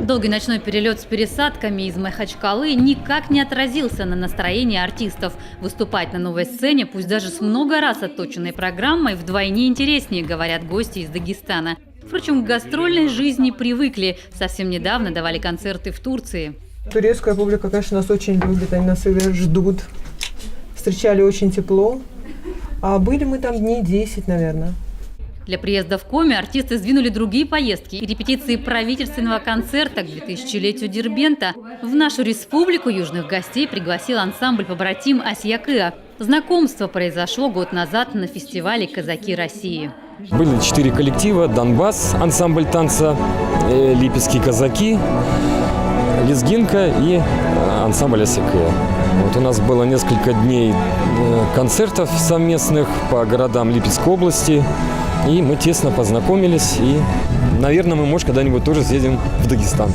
Долгий ночной перелет с пересадками из Махачкалы никак не отразился на настроении артистов. Выступать на новой сцене, пусть даже с много раз отточенной программой, вдвойне интереснее, говорят гости из Дагестана. Впрочем, к гастрольной жизни привыкли. Совсем недавно давали концерты в Турции. Турецкая публика, конечно, нас очень любит, они нас ждут. Встречали очень тепло. А были мы там дней 10, наверное. Для приезда в Коми артисты сдвинули другие поездки и репетиции правительственного концерта к 2000-летию Дербента. В нашу республику южных гостей пригласил ансамбль «Побратим» Асьякыа. Знакомство произошло год назад на фестивале «Казаки России». Были 4 коллектива: Донбасс, ансамбль танца, Липецкие казаки, Лезгинка и ансамбль Асьякыа. Вот у нас было несколько дней концертов совместных по городам Липецкой области. И мы тесно познакомились, и, наверное, мы, может, когда-нибудь тоже съездим в Дагестан.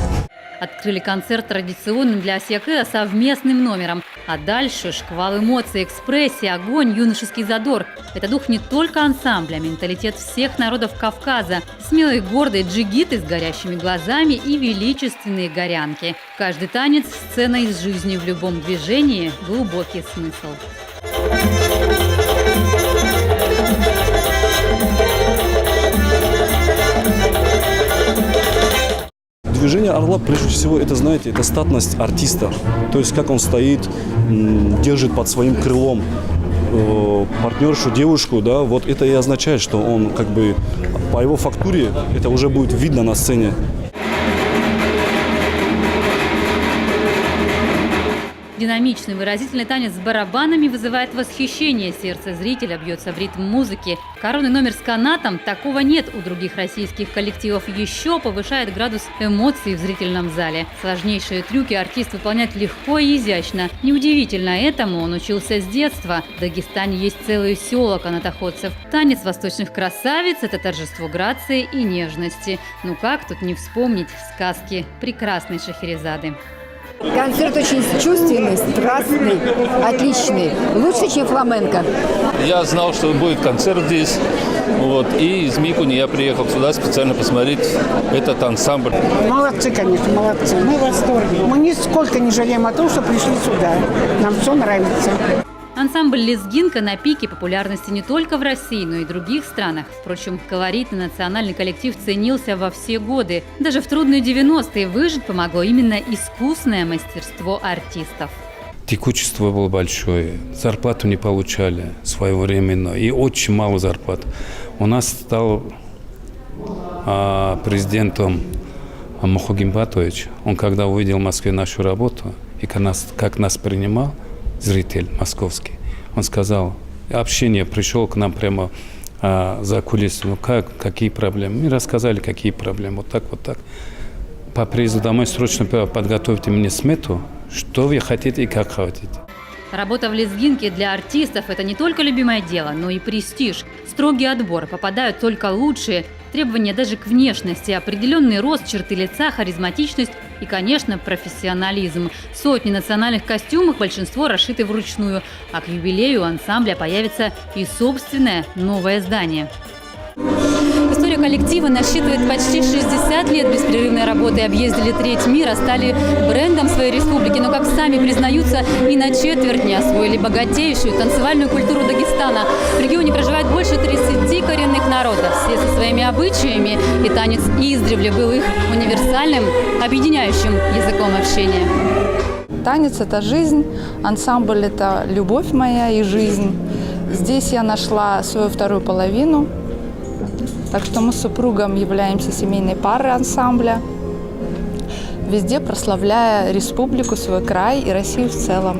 Открыли концерт традиционным для Асьякыа совместным номером. А дальше шквал эмоций, экспрессия, огонь, юношеский задор. Это дух не только ансамбля, менталитет всех народов Кавказа. Смелые, гордые джигиты с горящими глазами и величественные горянки. Каждый танец – сцена из жизни, в любом движении – глубокий смысл. Движение орла, прежде всего, это, знаете, это статность артиста. То есть, как он стоит, держит под своим крылом партнершу, девушку, да, вот это и означает, что он, как бы, по его фактуре, это уже будет видно на сцене. Динамичный, выразительный танец с барабанами вызывает восхищение. Сердце зрителя бьется в ритм музыки. Коронный номер с канатом – такого нет у других российских коллективов. Еще повышает градус эмоций в зрительном зале. Сложнейшие трюки артист выполняет легко и изящно. Неудивительно этому, он учился с детства. В Дагестане есть целые села канатоходцев. Танец восточных красавиц – это торжество грации и нежности. Ну как тут не вспомнить сказки прекрасной Шахерезады. Концерт очень чувственный, страстный, отличный. Лучше, чем фламенко. Я знал, что будет концерт здесь. Вот, и из Микуни я приехал сюда специально посмотреть этот ансамбль. Молодцы, конечно, молодцы. Мы в восторге. Мы нисколько не жалеем о том, что пришли сюда. Нам все нравится. Ансамбль «Лезгинка» на пике популярности не только в России, но и в других странах. Впрочем, колоритный национальный коллектив ценился во все годы. Даже в трудные 90-е выжить помогло именно искусное мастерство артистов. Текучество было большое, зарплату не получали своевременно и очень мало зарплат. У нас стал президентом Мухагим Батович. Он когда увидел в Москве нашу работу и как нас принимал, зритель московский, он сказал, общение пришел к нам прямо за кулису, ну как, какие проблемы. Мы рассказали, какие проблемы, вот так, вот так. По приезду домой срочно подготовьте мне смету, что вы хотите и как хотите. Работа в «Лезгинке» для артистов – это не только любимое дело, но и престиж. Строгий отбор, попадают только лучшие. Требования даже к внешности, определенный рост, черты лица, харизматичность и, конечно, профессионализм. Сотни национальных костюмов, большинство расшиты вручную. А к юбилею ансамбля появится и собственное новое здание. История коллектива насчитывает почти 60 лет беспрерывной работы. Объездили треть мира, стали брендом своей республики. Но, как сами признаются, и на четверть не освоили богатейшую танцевальную культуру Дагестана. В регионе проживает больше 30 коренных народов. Все со своими обычаями. И танец издревле был их универсальным, объединяющим языком общения. Танец – это жизнь, ансамбль – это любовь моя и жизнь. Здесь я нашла свою вторую половину. Так что мы с супругом являемся семейной парой ансамбля, везде прославляя республику, свой край и Россию в целом.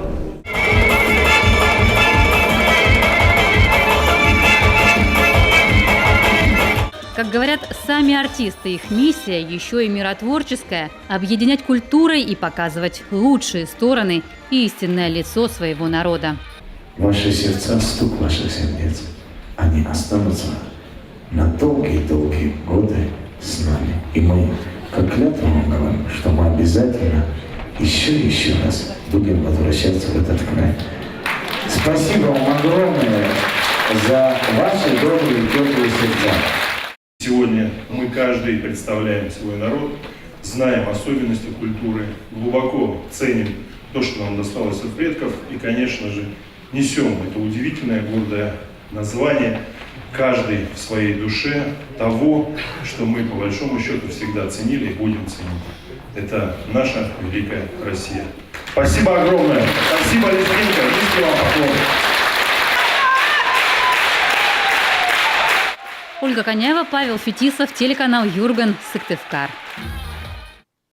Как говорят сами артисты, их миссия еще и миротворческая – объединять культурой и показывать лучшие стороны и истинное лицо своего народа. Ваши сердца, стук ваших сердец, они останутся на долгие-долгие годы с нами. И мы, как клятву вам говорим, что мы обязательно еще раз будем возвращаться в этот край. Спасибо вам огромное за ваши добрые, теплые сердца. Сегодня мы каждый представляем свой народ, знаем особенности культуры, глубоко ценим то, что нам досталось от предков, и, конечно же, несем это удивительное, гордое название, каждый в своей душе, того, что мы, по большому счету, всегда ценили и будем ценить. Это наша великая Россия. Спасибо огромное. Спасибо, Лезгинка. Низкий вам поклон. Ольга Коняева, Павел Фетисов, телеканал Юрган, Сыктывкар.